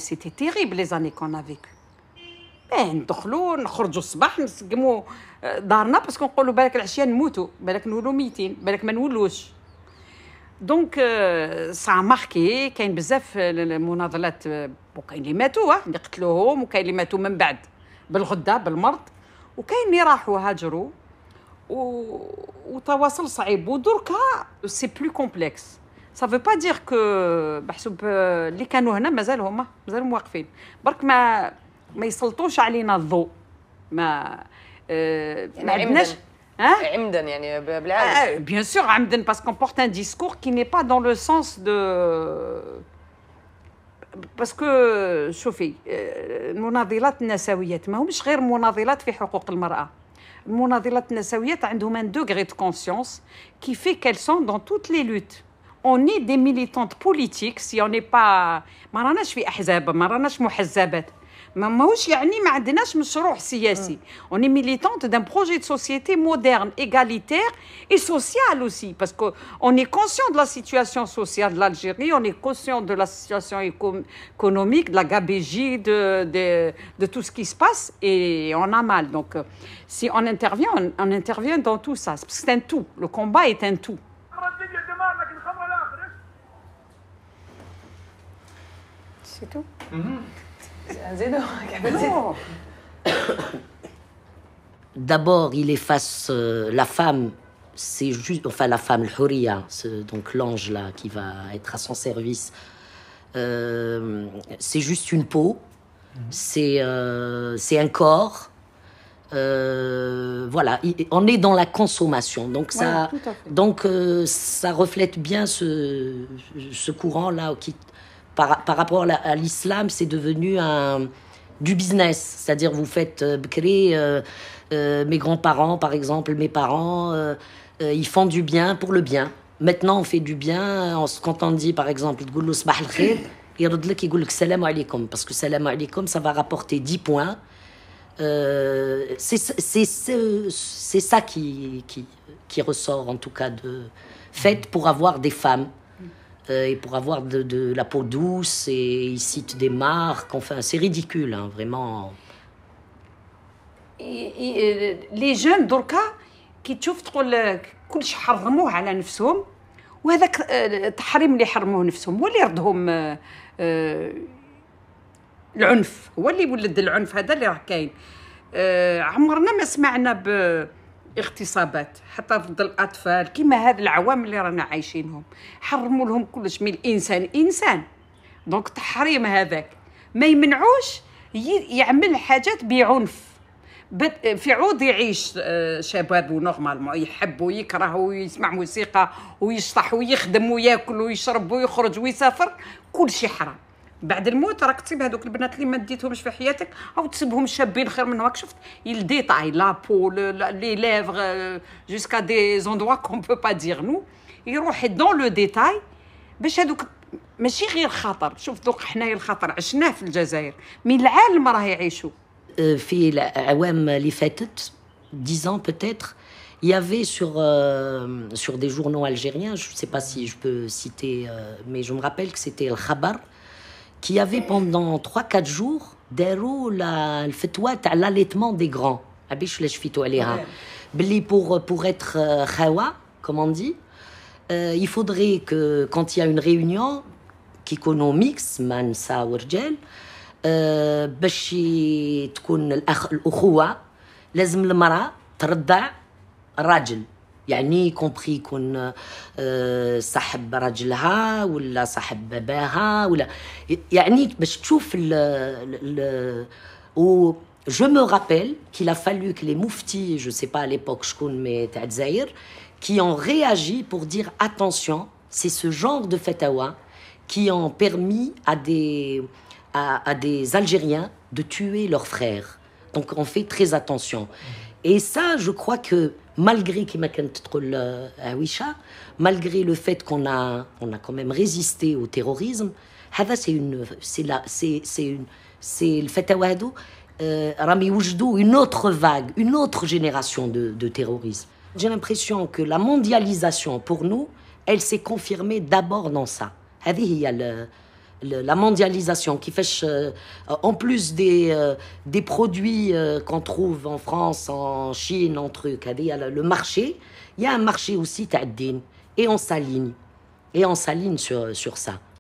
C'était terrible les années qu'on a vécues. ندخلوا نخرجوا الصباح نسقموا دارنا باسكو نقولوا بالك العشيه نموتوا بالك نولوا ميتين بالك ما نولوش دونك سا ماركي كاين بزاف المناضلات وكاين اللي ماتوا اللي قتلوهم وكاين اللي ماتوا من بعد بالغده بالمرض وكاين اللي راحوا هاجروا وتواصل صعيب ودركا سي بلو كومبلكس ça veut pas dire que بحسب اللي كانوا هنا مازالهم واقفين برك ما يسلطوش علينا الضوء ما عندناش عمدا يعني بالعاده bien sûr عمدا parce qu'on porte un discours qui n'est pas dans le sens de parce que شوفي المناضلات النسويات ما همش غير مناضلات في حقوق المرأة المناضلات النسويات عندهم un degré de conscience qui fait qu'elles sont dans toutes les luttes on est des militantes politiques si on n'est pas ما راناش في احزاب ما راناش محزبات ماهوش يعني ما عندناش مشروع سياسي on est militante d'un projet de société moderne égalitaire et social aussi parce que on est conscient de la situation sociale de l'Algérie on est conscient de la situation économique de la gabegie de tout ce qui se passe et on a mal donc si on intervient dans tout ça parce que c'est un tout le combat est un tout. C'est tout. D'abord, il efface la femme, c'est juste, enfin la femme, le Houria, donc l'ange là qui va être à son service. C'est juste une peau, c'est un corps. Voilà, on est dans la consommation, donc ça, ça reflète bien ce courant là qui. Par rapport à l'islam, c'est devenu du business. C'est-à-dire, vous faites mes grands-parents, par exemple, mes parents, ils font du bien pour le bien. Maintenant, on fait du bien. Quand on dit, par exemple, salam alaikum, parce que salam alaikum, ça va rapporter 10 points. C'est ça qui ressort, en tout cas, de fait pour avoir des femmes. Et pour avoir de la peau douce, et ils citent des marques, enfin, c'est ridicule, hein, vraiment. Les jeunes دركا كي تشوف تقول كلش حرموه على نفسهم وهذاك التحريم اللي حرموه نفسهم هو اللي يردهم العنف هو اللي ولد العنف هذا اللي راه كاين عمرنا ما سمعنا اغتصابات حتى ضد الاطفال كيما هاد العوام اللي رانا عايشينهم حرموا لهم كلش من الانسان انسان دونك التحريم هذاك ما يمنعوش يعمل حاجات بعنف في عوض يعيش شبابه نورمالمون يحب ويكره ويسمع موسيقى ويشطح ويخدم وياكل ويشرب ويخرج ويسافر كل شيء حرام بعد الموت راك تصيب هذوك البنات اللي ما ديتهمش في حياتك او تسيبهم شابين خير منهم راك شفت الديتاي لا بو لي ليفغ جوسكا دي زوندوا كون بو با دير نو يروح دون لو ديتاي باش هذوك ماشي غير خطر شوف دوك حنايا الخطر عشناه في الجزائر من العالم راه يعيشوا في الأعوام اللي فاتت 10 ans peut-être il y avait sur des journaux algériens je ne sais pas si je peux citer mais je me rappelle que c'était le Khabar qui avait pendant 3-4 jours داروا الفتوى تاع l'allaitement des grands عبيش ولا شفيتوا عليها بلي pour être khawa comme on dit il faudrait que quand il y a une réunion qui يكونوا mix ما نساء ورجال باش تكون الأخوة لازم المرأة ترضع الراجل يعني كومبري يكون صاحب رجلها ولا صاحب باباها ولا يعني باش تشوف و je me rappelle qu'il a fallu que les mouftis je sais pas à l'époque شكون mais تاع الجزائر qui ont réagi pour dire attention c'est ce genre de fatawa qui ont permis à des Algériens de tuer leurs frères. Donc on fait très attention. Et ça, je crois que malgré malgré le fait qu'on a quand même résisté au terrorisme, c'est le fatwa راهم يوجدوا une autre vague, une autre génération de terrorisme. J'ai l'impression que la mondialisation pour nous, elle s'est confirmée d'abord dans ça. هذه هي la mondialisation qui fait en plus des produits qu'on trouve en France, en Chine, en truc, le marché, il y a un marché aussi تاع الدين et on s'aligne sur ça.